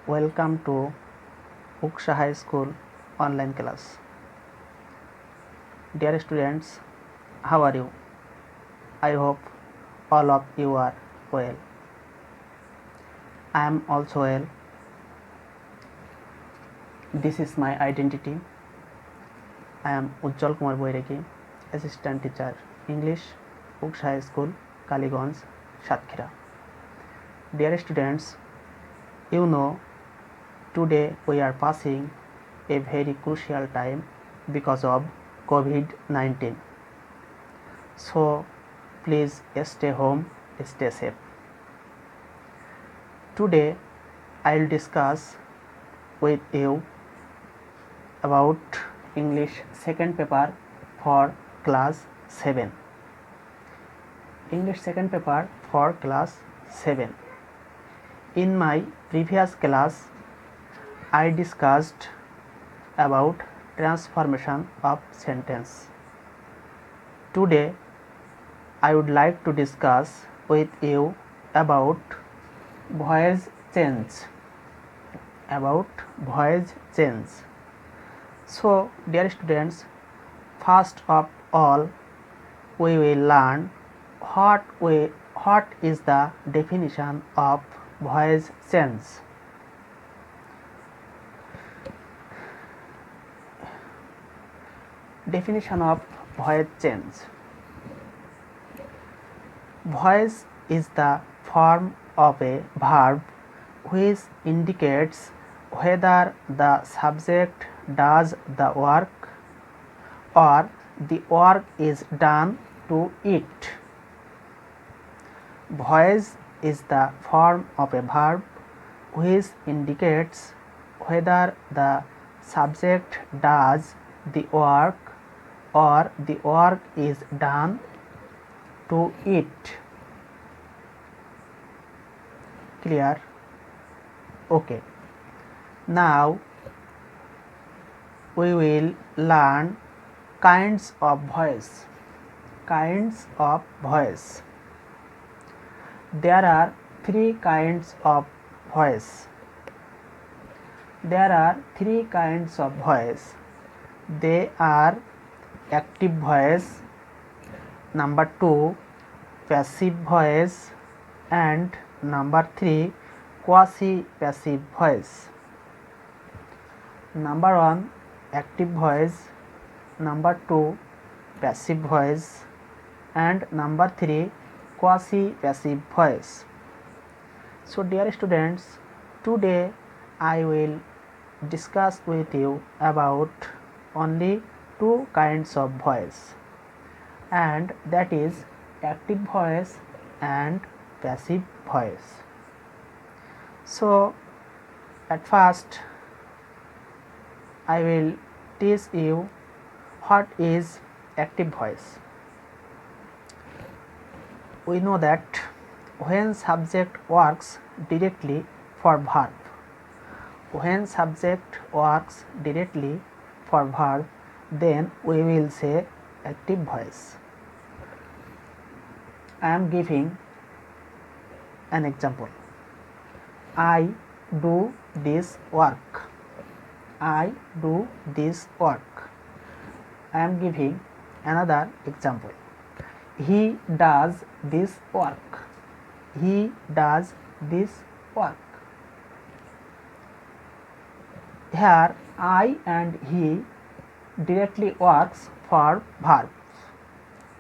Welcome to Uksha High School online class. Dear students, how are you? I hope all of you are well. I am also well. This is my identity. I am Ujjwal Kumar Boireki, Assistant Teacher English, Uksha High School, Kaliganj, Satkhira. Dear students, you know today we are passing a very crucial time because of COVID-19. So please stay home, stay safe. Today I will discuss with you about English second paper for class 7. English second paper for class 7. In my previous class I discussed about transformation of sentence. Today I would like to discuss with you about voice change. So dear students, first of all we will learn what is the definition of voice change. Definition of voice change. Voice is the form of a verb which indicates whether the subject does the work or the work is done to it. Voice is the form of a verb which indicates whether the subject does the work or the work is done to it. Clear? Okay. Now we will learn kinds of voice. There are three kinds of voice. They are active voice, number 2 passive voice, and number 3 quasi passive voice. Number 1 active voice, number 2 passive voice, and number 3 quasi passive voice. So dear students, today I will discuss with you about only two kinds of voice, and that is active voice and passive voice. So at first I will teach you what is active voice. We know that when subject works directly for verb, then we will say active voice. I am giving an example. I do this work. I am giving another example. He does this work. Here I and he directly works for verb.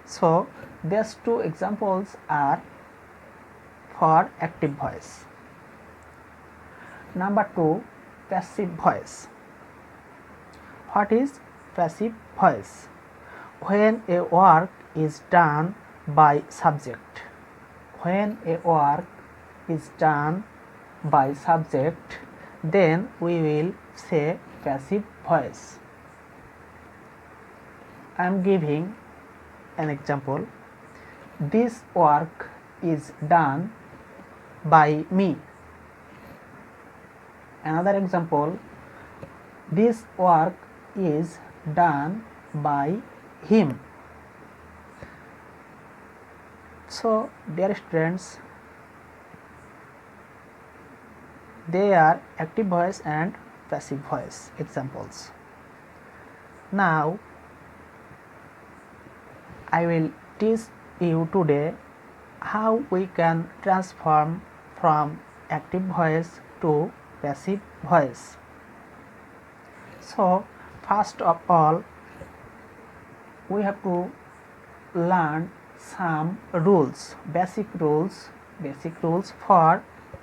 So these two examples are for active voice. Number 2 passive voice. What is passive voice? When a work is done by subject. Then we will say passive voice. I am giving an example. This work is done by me. Another example. This work is done by him. So dear students, They are active voice and passive voice examples. Now I will teach you today how we can transform from active voice to passive voice. So first of all, we have to learn some rules, basic rules for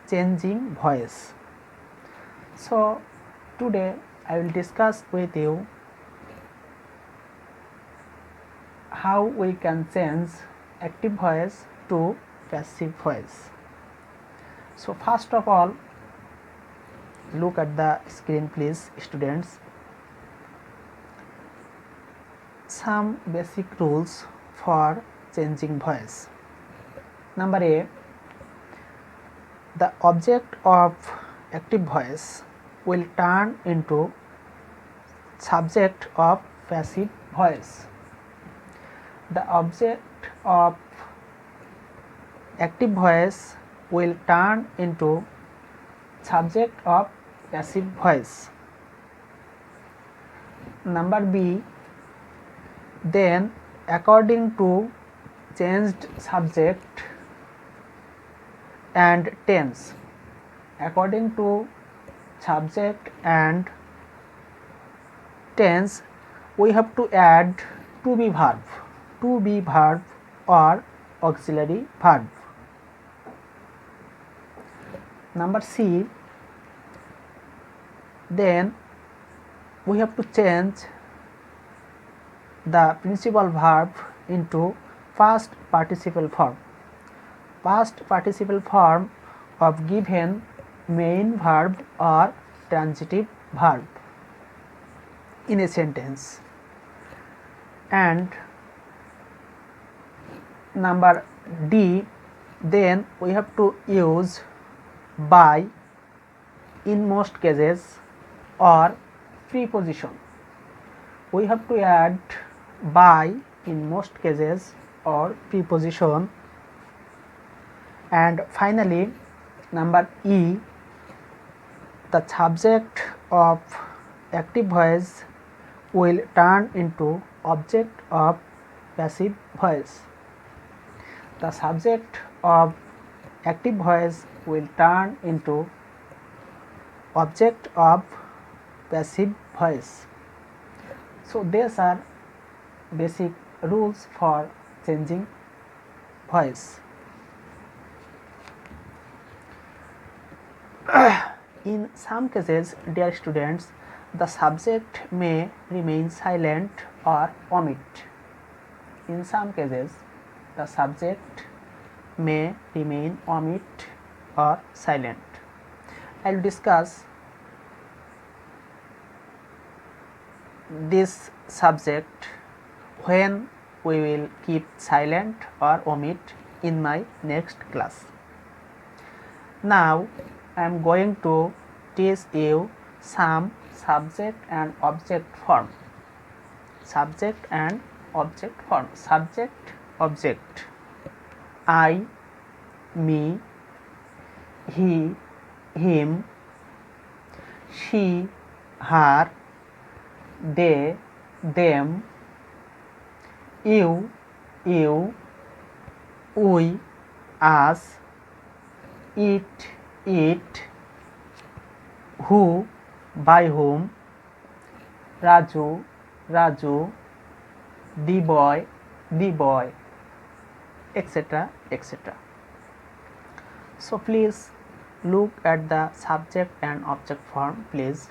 changing voice. So today I will discuss with you how we can change active voice to passive voice. So first of all, look at the screen please, students. Some basic rules for changing voice. Number A, the object of active voice will turn into subject of passive voice. The object of active voice will turn into subject of passive voice. Number B, then according to changed subject and tense, according to subject and tense, we have to add to be verb or auxiliary verb. Number C, then we have to change the principal verb into past participle form of given main verb or transitive verb in a sentence. And number D, then we have to use by in most cases or preposition. We have to add by in most cases or preposition. And finally, number E, the subject of active voice will turn into object of passive voice. The subject of active voice will turn into object of passive voice. So these are basic rules for changing voice. In some cases, dear students, the subject may remain silent or omit. In some cases, the subject may remain omit or silent. I will discuss this subject when we will keep silent or omit in my next class. Now I am going to teach you some subject and object form. Subject and object form. Subject, object. I, me, he, him, she, her, they, them, you, we, us, it, who, by whom, Raju, the boy, etc. etc. So please look at the subject and object form please.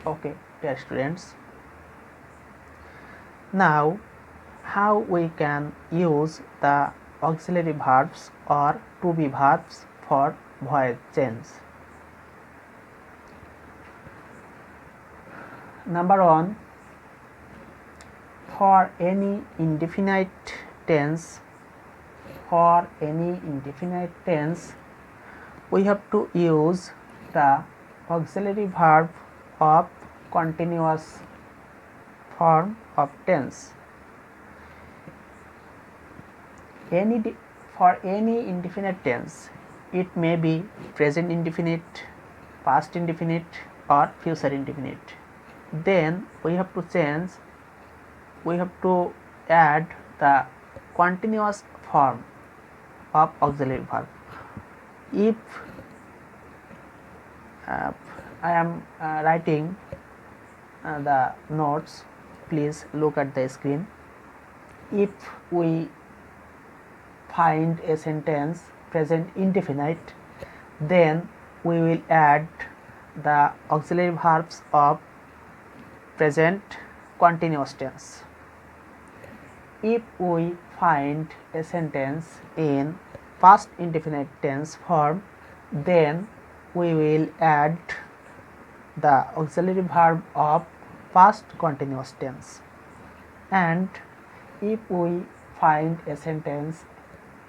Okay, dear students. Now how we can use the auxiliary verbs or to be verbs for voice change. Number 1, for any indefinite tense, we have to use the auxiliary verb of continuous form of tense. for any indefinite tense, it may be present indefinite, past indefinite or future indefinite. Then we have to add the continuous form of auxiliary verb. If I am writing the notes, please look at the screen. If we find a sentence present indefinite, then we will add the auxiliary verbs of present continuous tense. If we find a sentence in past indefinite tense form, then we will add the auxiliary verb of past continuous tense. And if we find a sentence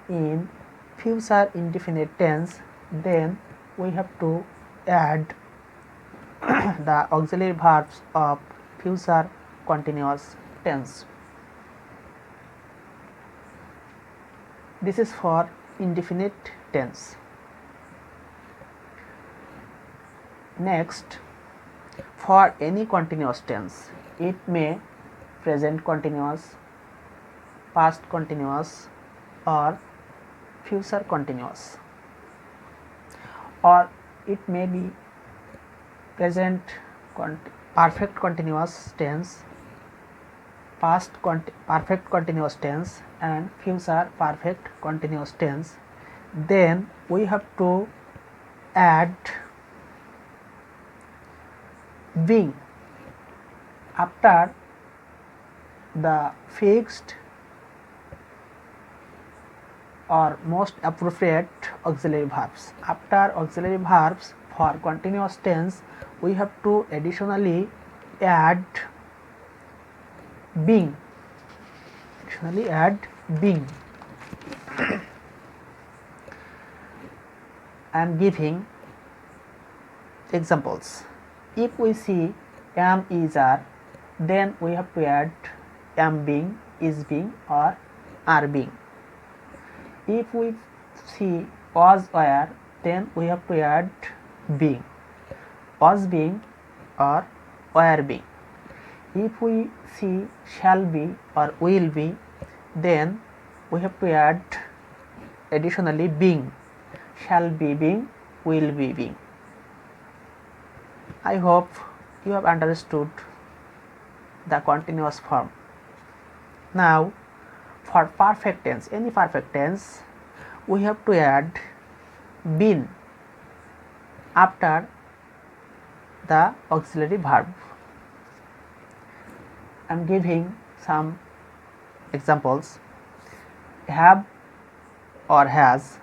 in future indefinite tense, then we have to add the auxiliary verbs of future continuous tense. This is for indefinite tense. Next, for any continuous tense, it may present continuous, past continuous or future continuous, or it may be present perfect continuous tense, past perfect continuous tense and future perfect continuous tense. Then we have to add being after the fixed or most appropriate auxiliary verbs. After auxiliary verbs for continuous tense, we have to additionally add being. I am giving examples. If we see am, is, are, then we have to add am being, is being or are being. If we see was, were, then we have to add being, was being or were being. If we see shall be or will be, then we have to add additionally being, shall be being, will be being. I hope you have understood the continuous form. Now, for perfect tense, any perfect tense, we have to add been after the auxiliary verb. I am giving some examples. Have or has.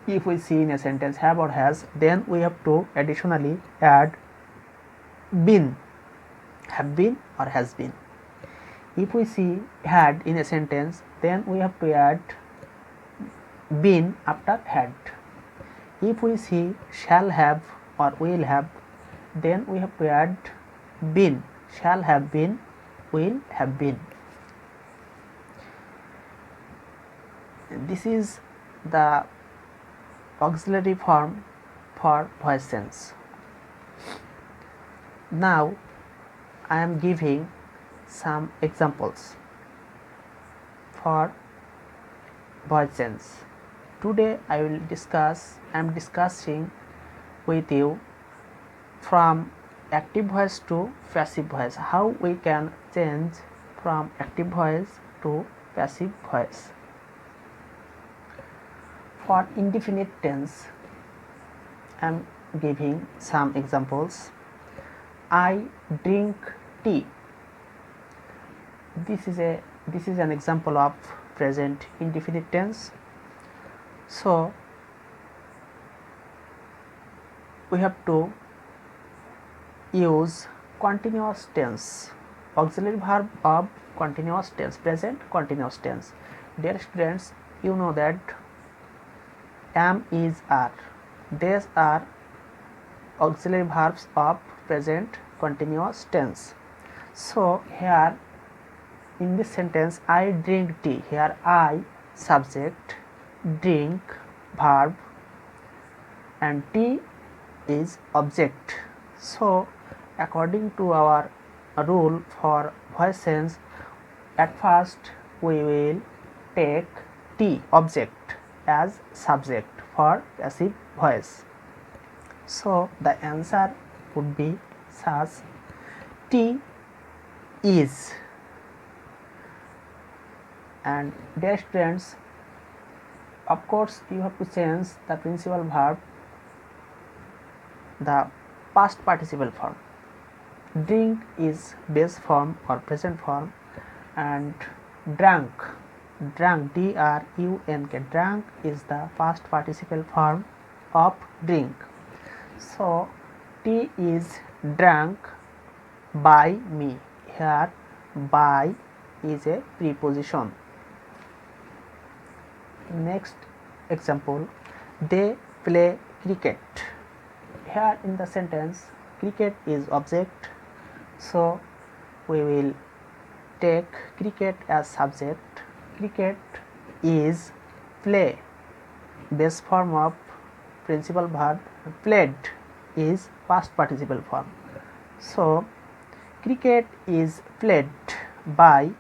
If we see in a sentence have or has, then we have to additionally add been, have been or has been. If we see had in a sentence, then we have to add been after had. If we see shall have or will have, then we have to add been, shall have been, will have been. This is the auxiliary form for voice sense. Now I am giving some examples for voice sense. Today I am discussing with you from active voice to passive voice, how we can change from active voice to passive voice. For indefinite tense, I am giving some examples. I drink tea. This is an example of present indefinite tense. So we have to use continuous tense, auxiliary verb of continuous tense, present continuous tense. Dear students, you know that am, is, are, these are auxiliary verbs of present continuous tense. So here in this sentence, I drink tea, here I subject, drink verb, and tea is object. So according to our rule for voice sense, at first we will take tea object as subject for passive voice. So the answer would be such: tea is. And dear students, of course you have to change the principal verb, the past participle form. Drink is base form or present form, and drank, D-R-U-N-K, drank is the past participle form of drink. So tea is drank by me. Here by is a preposition. Next example, they play cricket. Here in the sentence, cricket is object, so we will take cricket as subject. Cricket is play, base form of principal verb. Played is past participle form. So cricket is played by,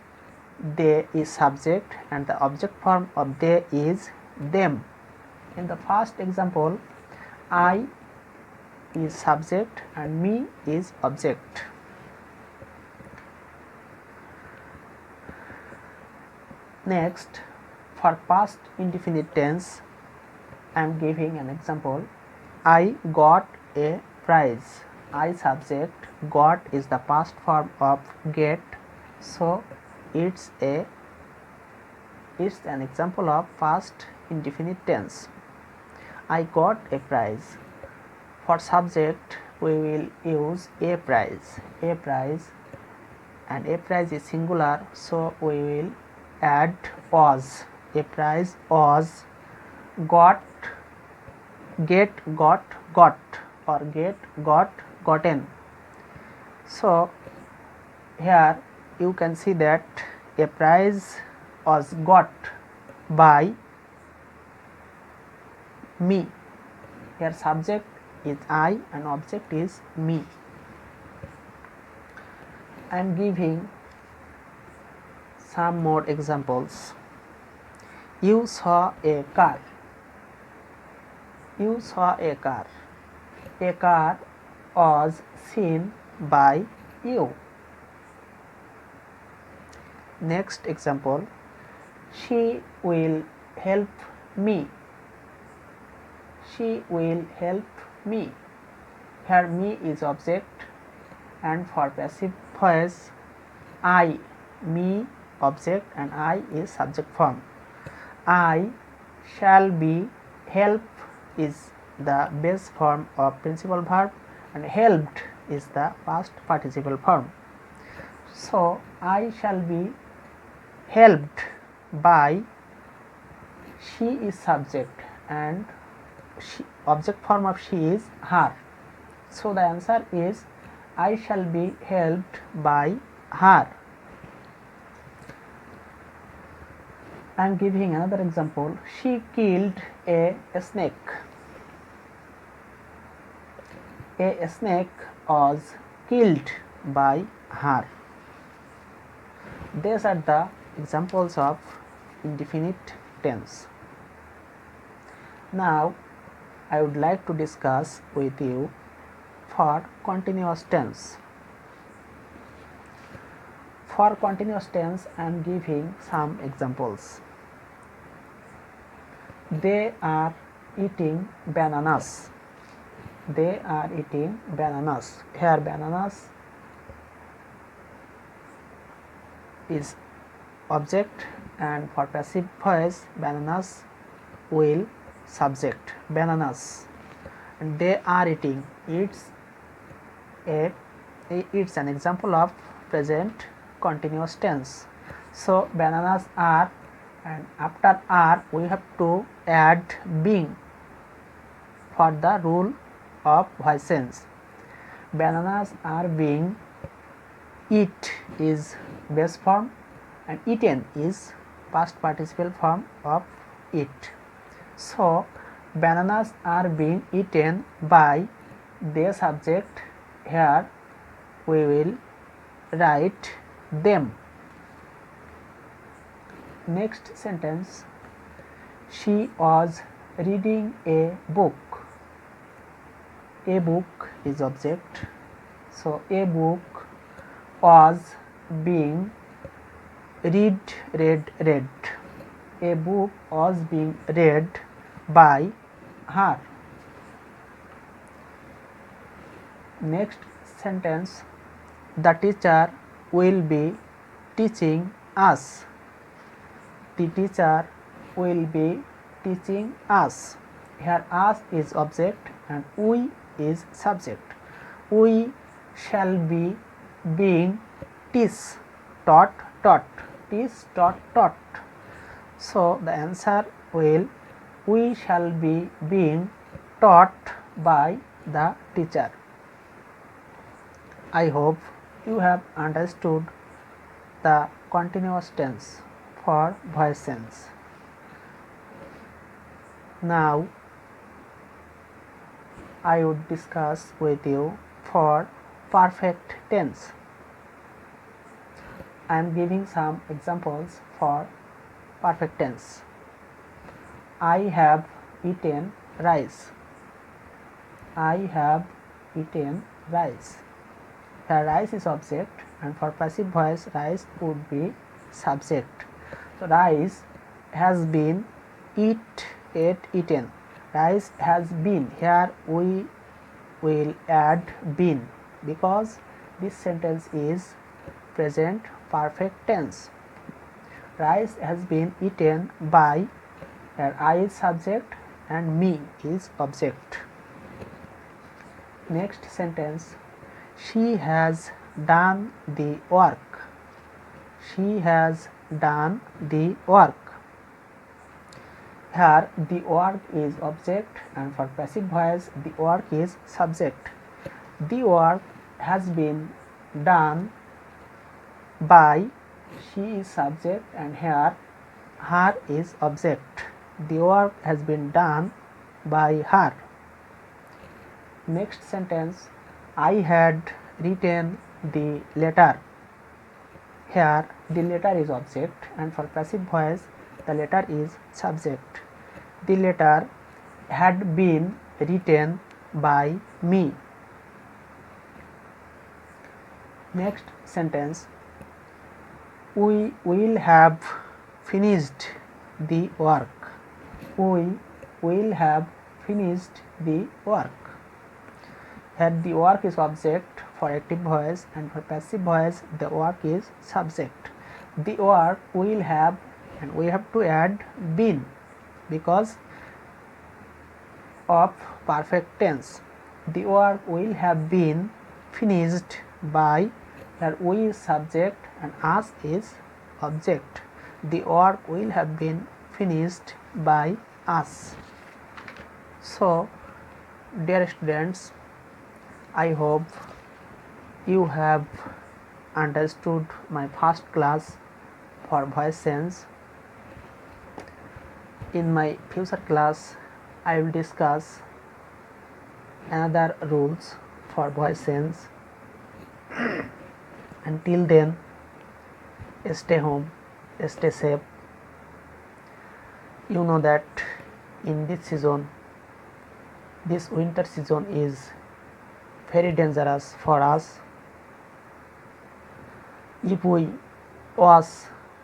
they is subject, and the object form of they is them. In the first example, I is subject and me is object. Next, for past indefinite tense, I am giving an example. I got a prize. I subject, got is the past form of get, so it's an example of past indefinite tense. I got a prize. For subject we will use a prize, and a prize is singular, so we will add was. A prize was, got, get, got, or get, got, gotten. So here you can see that a prize was got by me. Here subject is I and object is me. I am giving some more examples. You saw a car. You saw a car. A car was seen by you. Next example, she will help me. She will help me. Here me is object, and for passive voice, I, me object, and I is subject form. I shall be, help is the base form of principal verb, and helped is the past participle form. So I shall be helped by, she is subject and she, object form of she is her. So the answer is I shall be helped by her. I am giving another example. She killed a snake. A snake was killed by her. These are the examples of indefinite tense. Now I would like to discuss with you for continuous tense. For continuous tense, I am giving some examples. They are eating bananas. They are eating bananas. Here bananas is object, and for passive voice bananas will subject, bananas, and they are eating, it's an example of present continuous tense. So bananas are, and after are we have to add being for the rule of voice sense. Bananas are being, eat is base form and eaten is past participle form of eat. So bananas are being eaten by the subject. Here we will write them. Next sentence, she was reading a book. A book is object, so a book was being read. A book was being read by her. Next sentence, the teacher will be teaching us. The teacher will be teaching us. Here us is object and we is subject. We shall be being teach taught. So the answer will, we shall be being taught by the teacher. I hope you have understood the continuous tense for voice sense. Now I would discuss with you for perfect tense. I am giving some examples for perfect tense. I have eaten rice. I have eaten rice. Here rice is object and for passive voice rice would be subject. So rice has been eaten. Rice has been. Here we will add been because this sentence is present perfect tense. Rice has been eaten by. Here I is subject and me is object. Next sentence, she has done the work. She has done the work. Here the work is object and for passive voice the work is subject. The work has been done by. She is subject and here her is object. The work has been done by her. Next sentence, I had written the letter. Here the letter is object and for passive voice the letter is subject. The letter had been written by me. Next sentence, we will have finished the work. We will have finished the work. Here the work is object for active voice and for passive voice the work is subject. The work will have and we have to add been because of perfect tense. The work will have been finished by. Here we is subject and us is object. The work will have been finished by us. So dear students, I hope you have understood my first class for voice sense. In my future class I will discuss another rules for voice sense. Until then, stay home, stay safe. You know that in this season, this winter season is very dangerous for us. If we watch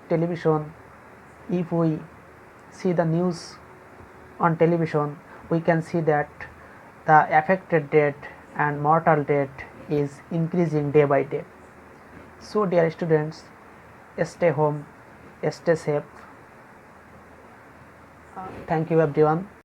television, if we see the news on television, we can see that the affected death and mortal death is increasing day by day. So dear students, stay home, stay safe. Thank you everyone.